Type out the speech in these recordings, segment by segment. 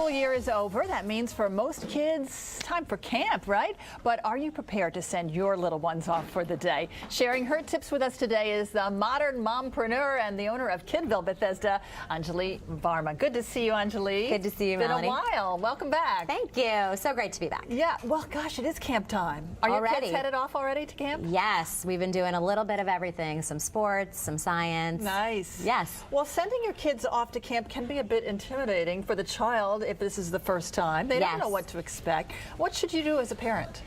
school year is over. That means for most kids, time for camp, right? But are you prepared to send your little ones off for the day? Sharing her tips with us today is the Modern Mompreneur and the owner of Kidville, Bethesda, Anjali Varma. Good to see you, Anjali. Good to see you, Been Melanie. a while. Welcome back. Thank you. So great to be back. Yeah, well, gosh, it is camp time. Are your kids headed off already to camp? Yes, we've been doing a little bit of everything. Some sports, some science. Nice. Yes. Well, sending your kids off to camp can be a bit intimidating for the child if this is the first time. They don't know what to expect. What should you do as a parent?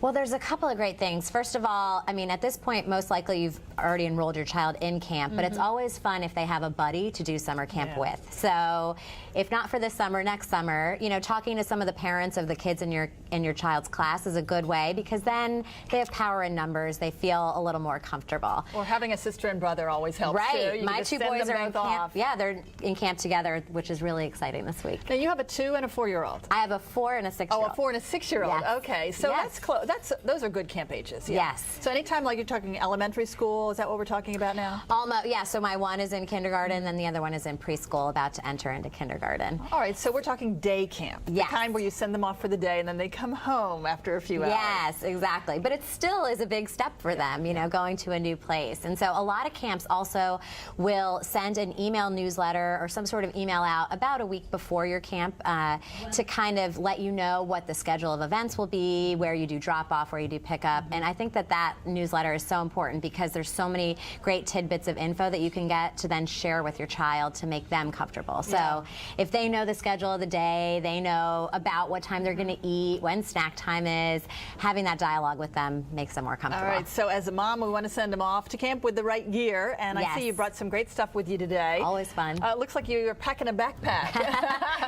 Well, there's a couple of great things. First of all, I mean, at this point, most likely you've already enrolled your child in camp, but it's always fun if they have a buddy to do summer camp with. So if not for this summer, next summer, you know, talking to some of the parents of the kids in your child's class is a good way, because then they have power in numbers. They feel a little more comfortable. Or having a sister and brother always helps too. My two boys are in camp. Yeah, they're in camp together, which is really exciting this week. Now you have a 2- and a 4-year-old. I have a 4- and a 6-year-old. Oh, a 4- and a 6-year-old. Yes. Okay, so that's close. Those are good camp ages. Yeah. Yes. So anytime, like you're talking elementary school, is that what we're talking about now? Almost. Yeah. So my one is in kindergarten, then the other one is in preschool, about to enter into kindergarten. All right. So we're talking day camp. Yes. The kind where you send them off for the day and then they come home after a few hours. Yes, exactly. But it still is a big step for them, you know, going to a new place. And so a lot of camps also will send an email newsletter or some sort of email out about a week before your camp to kind of let you know what the schedule of events will be, where you do drop off, where you do pick up. And I think that newsletter is so important because there's so many great tidbits of info that you can get to then share with your child to make them comfortable. So if they know the schedule of the day, they know about what time they're going to eat, when snack time is, having that dialogue with them makes them more comfortable. All right, so as a mom, we want to send them off to camp with the right gear, and I see you brought some great stuff with you today. Always fun. It looks like you're packing a backpack.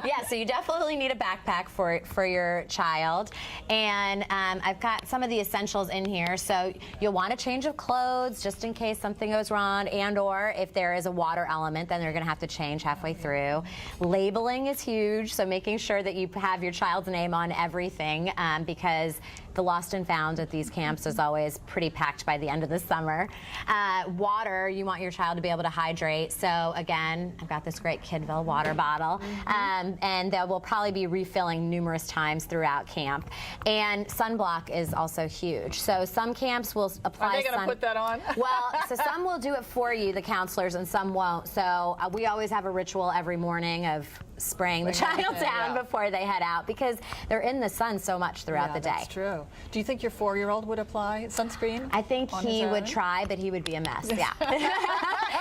Yeah, so you definitely need a backpack for your child, and I've got some of the essentials in here. So you'll want a change of clothes just in case something goes wrong, and or if there is a water element, then they're going to have to change halfway through. Labeling is huge, so making sure that you have your child's name on everything, because the lost and found at these camps is always pretty packed by the end of the summer. Water, you want your child to be able to hydrate. So again, I've got this great Kidville water bottle, and that will probably be refilling numerous times throughout camp. And sunblock is also huge. So some camps will apply. Are they going to put that on? Well, so some will do it for you, the counselors, and some won't. So we always have a ritual every morning of spraying the child down before they head out, because they're in the sun so much throughout the day. That's true. Do you think your 4-year-old would apply sunscreen? I think he would try, but he would be a mess. Yeah.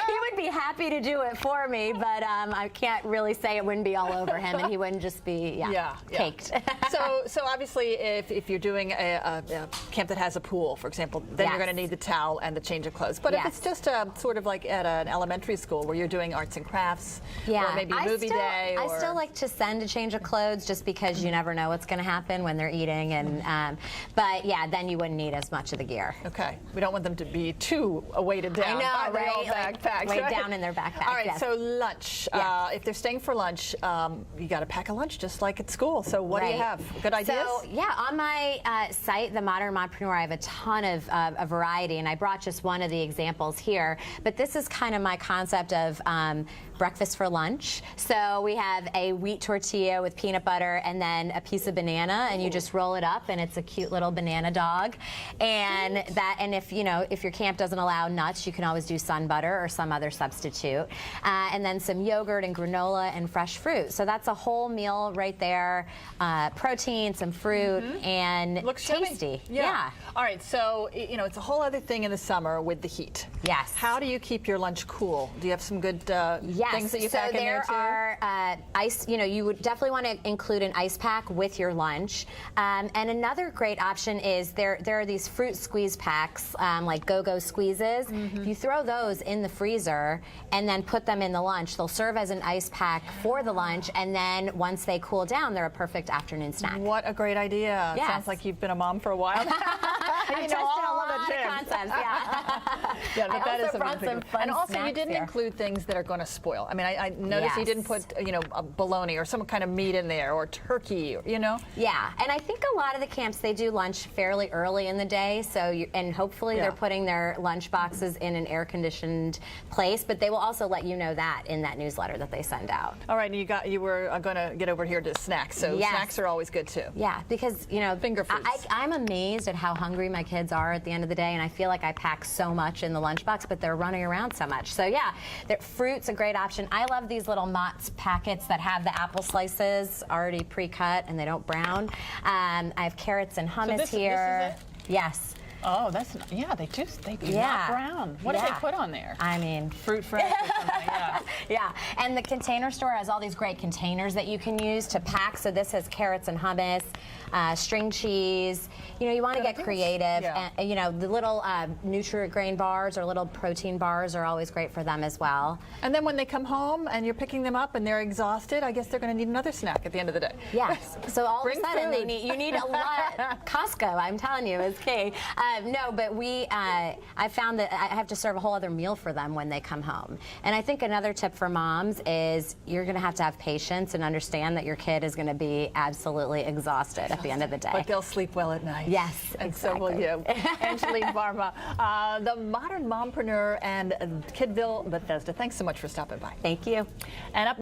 He would be happy to do it for me, but I can't really say it wouldn't be all over him, and he wouldn't just be caked. So obviously, if you're doing a camp that has a pool, for example, then you're going to need the towel and the change of clothes. But if it's just sort of like at an elementary school where you're doing arts and crafts, or maybe a movie day, I still like to send a change of clothes just because you never know what's going to happen when they're eating, and but yeah, then you wouldn't need as much of the gear. Okay, we don't want them to be too weighted down. I know, by right? their backpacks, weighed down in their backpacks. All right, so lunch. If they're staying for lunch, you got to pack a lunch just like at school. So what do you have? Good ideas? So yeah, on my site, the Modern Mompreneur, I have a ton of a variety, and I brought just one of the examples here. But this is kind of my concept of breakfast for lunch. So we have a wheat tortilla with peanut butter and then a piece of banana, and you just roll it up, and it's a cute little banana dog. And if your camp doesn't allow nuts, you can always do sun butter or some other substitute. And then some yogurt and granola and fresh fruit. So that's a whole meal right there. Protein, some fruit, and looks tasty. Yeah. All right, so it's a whole other thing in the summer with the heat. Yes. How do you keep your lunch cool? Do you have some good things that you pack in there too? So there are ice. You would definitely want to include an ice pack with your lunch. And another great option is there are these fruit squeeze packs, like Go-Go squeezes. If you throw those in the freezer and then put them in the lunch, they'll serve as an ice pack for the lunch, and then once they cool down, they're a perfect afternoon snack. What a great idea. Yes. Sounds like you've been a mom for a while. You know tested a all lot the of tips. concepts. Yeah. Yeah, but I that is also brought something. some fun And also, you snacks didn't here. include things that are going to spoil. I mean, I noticed you Yes. didn't put, you know, a bologna or some kind of meat in there, or turkey, you know. Yeah, and I think a lot of the camps, they do lunch fairly early in the day, so and hopefully Yeah. they're putting their lunch boxes in an air-conditioned place, but they will also let you know that in that newsletter that they send out. All right, and you were going to get over here to snacks, so Yes. snacks are always good too. Yeah, because, you know, Finger foods. I'm amazed at how hungry my kids are at the end of the day, and I feel like I pack so much in the lunchbox, but they're running around so much. So yeah, fruit's a great option. I love these little Mott's packets that have the apple slices already pre-cut and they don't brown. I have carrots and hummus this here. is it? Yes. Oh, that's yeah. They do Yeah. not brown. What do they Yeah. put on there? I mean, Fruit fresh or something. Yeah. yeah, and the Container Store has all these great containers that you can use to pack. So this has carrots and hummus, string cheese. You know, you want to get creative. yeah. And, you know, the little Nutri-Grain bars or little protein bars are always great for them as well. And then when they come home and you're picking them up and they're exhausted, I guess they're going to need another snack at the end of the day. Yes. So all Bring of a sudden food. you need a lot. Costco, I'm telling you, is key. No, but I found that I have to serve a whole other meal for them when they come home. And I think another tip for moms is you're going to have patience and understand that your kid is going to be absolutely exhausted at the end of the day. But they'll sleep well at night. Yes, And exactly. so will you. Anjali Varma, the Modern Mompreneur and Kidville, Bethesda. Thanks so much for stopping by. Thank you. And up